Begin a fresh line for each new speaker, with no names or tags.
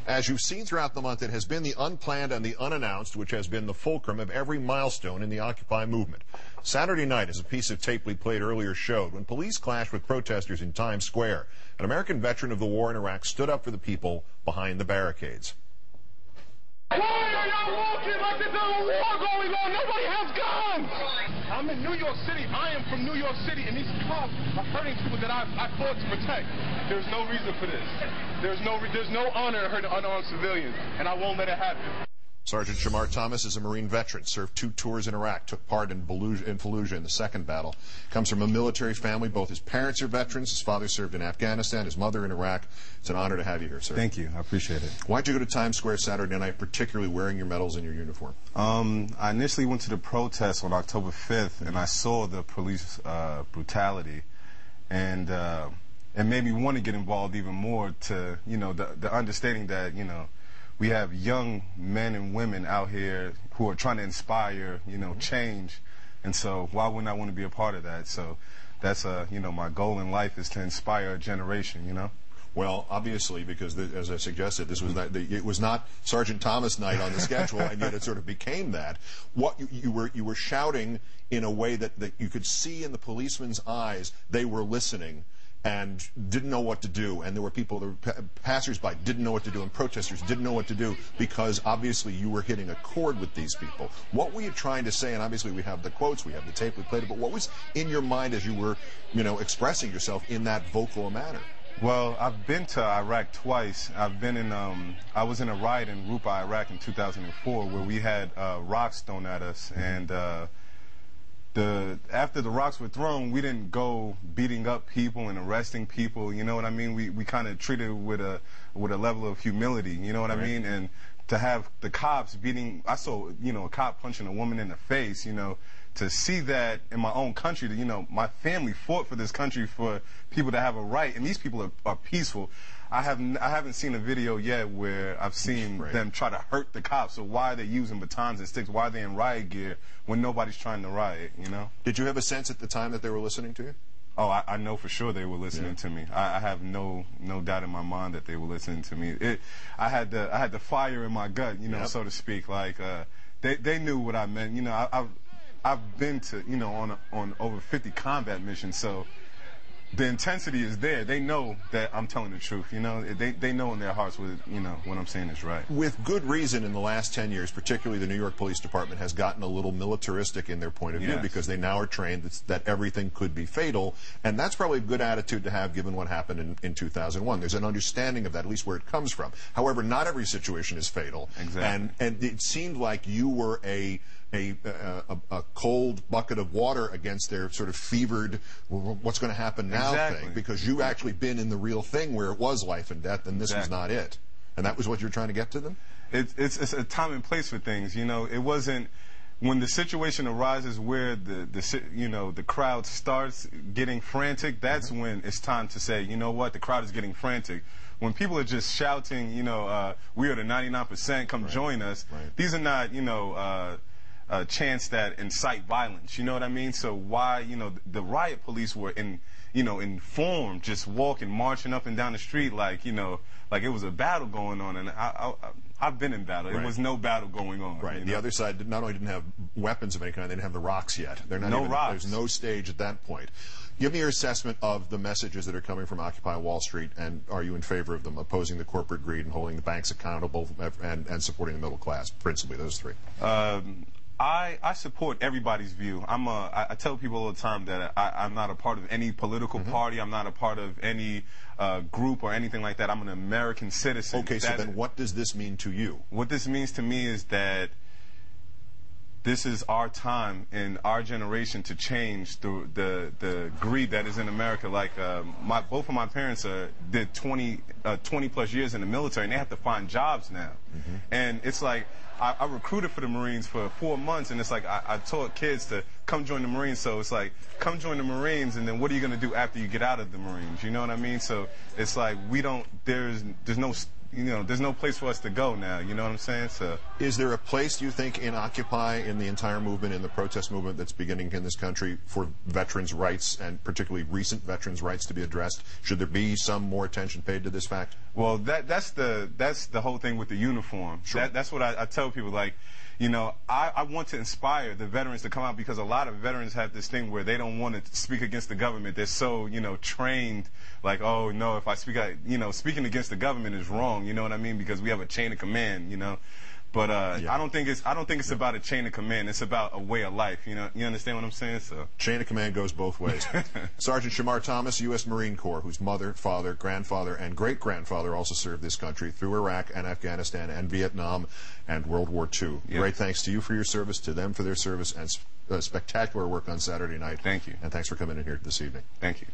As you've seen throughout the month, it has been the unplanned and the unannounced which has been the fulcrum of every milestone in the Occupy movement. Saturday night, as a piece of tape we played earlier showed, when police clashed with protesters in Times Square, an American veteran of the war in Iraq stood up for the people behind the barricades.
Why are y'all walking like there's a war going on? Nobody has guns! I'm in New York City. I am from New York City, and these cops are hurting people that I fought to protect. There's no reason for this. There's no honor in hurting unarmed civilians, and I won't let it happen.
Sgt Shamar Thomas is a Marine veteran, served 2 tours in Iraq, took part in Fallujah in the second battle. Comes from a military family. Both his parents are veterans. His father served in Afghanistan, his mother in Iraq. It's an honor to have you here, sir.
Thank you. I appreciate it.
Why'd you go to Times Square Saturday night, particularly wearing your medals and your uniform?
I initially went to the protest on October 5th, and I saw the police brutality, and it made me want to get involved even more to, the understanding that, we have young men and women out here who are trying to inspire, change. And so why wouldn't I want to be a part of that? So that's, my goal in life is to inspire a generation,
Well, obviously, because as I suggested, this was not, it was not Sergeant Thomas night on the schedule, and yet it sort of became that. What you were shouting in a way that you could see in the policemen's eyes they were listening and didn't know what to do, and there were people, passers-by didn't know what to do, and protesters didn't know what to do, because obviously you were hitting a chord with these people. What were you trying to say? And obviously we have the quotes, we have the tape, we played it, but what was in your mind as you were, expressing yourself in that vocal manner?
Well, I've been to Iraq twice. I've been in, I was in a riot in Rupa, Iraq in 2004, where we had rocks thrown at us, and after the rocks were thrown, we didn't go beating up people and arresting people. You know what I mean? We kind of treated it with a level of humility. You know what I mean? And to have the cops beating, I saw a cop punching a woman in the face. To see that in my own country, that my family fought for this country for people to have a right, and these people are peaceful. I haven't seen a video yet where I've seen them try to hurt the cops. So why are they using batons and sticks? Why are they in riot gear when nobody's trying to riot?
Did you have a sense at the time that they were listening to you?
Oh, I know for sure they were listening to me. I have no doubt in my mind that they were listening to me. I had the fire in my gut, so to speak. Like they knew what I meant. I've been to on over 50 combat missions, so the intensity is there. They know that I'm telling the truth. They know in their hearts what I'm saying is right.
With good reason, in the last 10 years, particularly the New York Police Department has gotten a little militaristic in their point of view, because they now are trained that everything could be fatal, and that's probably a good attitude to have given what happened in 2001. There's an understanding of that, at least where it comes from. However, not every situation is fatal.
Exactly.
And it seemed like you were a cold bucket of water against their sort of fevered, what's going to happen now thing, because you actually been in the real thing where it was life and death, and this was not it. And that was what you're trying to get to them?
It's a time and place for things. It wasn't when the situation arises where the crowd starts getting frantic. That's when it's time to say, what, the crowd is getting frantic. When people are just shouting, we are the 99%, come join us. These are not, chants that incite violence. You know what I mean? So why, the riot police were informed, just walking, marching up and down the street like it was a battle going on. And I've been in battle. There was no battle going on.
Right. The other side not only didn't have weapons of any kind, they didn't have the rocks yet. They're not
rocks.
There's no stage at that point. Give me your assessment of the messages that are coming from Occupy Wall Street, and are you in favor of them, opposing the corporate greed and holding the banks accountable and supporting the middle class, principally, those three?
I support everybody's view. I tell people all the time that I'm not a part of any political party. I'm not a part of any group or anything like that. I'm an American citizen.
Okay, so then what does this mean to you? What
this means to me is that this is our time in our generation to change the greed that is in America. Like both of my parents did 20 plus years in the military, and they have to find jobs now. And it's like I recruited for the Marines for 4 months, and it's like I taught kids to come join the Marines. So it's like, come join the Marines, and then what are you going to do after you get out of the Marines? You know what I mean? So it's like there's no there's no place for us to go now. You know what I'm saying? So,
is there a place, do you think, in Occupy, in the entire movement, in the protest movement that's beginning in this country, for veterans' rights, and particularly recent veterans' rights, to be addressed? Should there be some more attention paid to this fact?
Well, that's the whole thing with the uniform.
Sure.
That's what I tell people. Like, I want to inspire the veterans to come out, because a lot of veterans have this thing where they don't want to speak against the government. They're so, trained, like, oh, no, if I speak out, speaking against the government is wrong, you know what I mean? Because we have a chain of command, But
Yeah.
I don't think it's about a chain of command. It's about a way of life, You understand what I'm saying? So
Chain of command goes both ways. Sgt Shamar Thomas, U.S. Marine Corps, whose mother, father, grandfather, and great-grandfather also served this country through Iraq and Afghanistan and Vietnam and World War II.
Yeah.
Great thanks to you for your service, to them for their service, and spectacular work on Saturday night.
Thank you.
And thanks for coming in here this evening.
Thank you.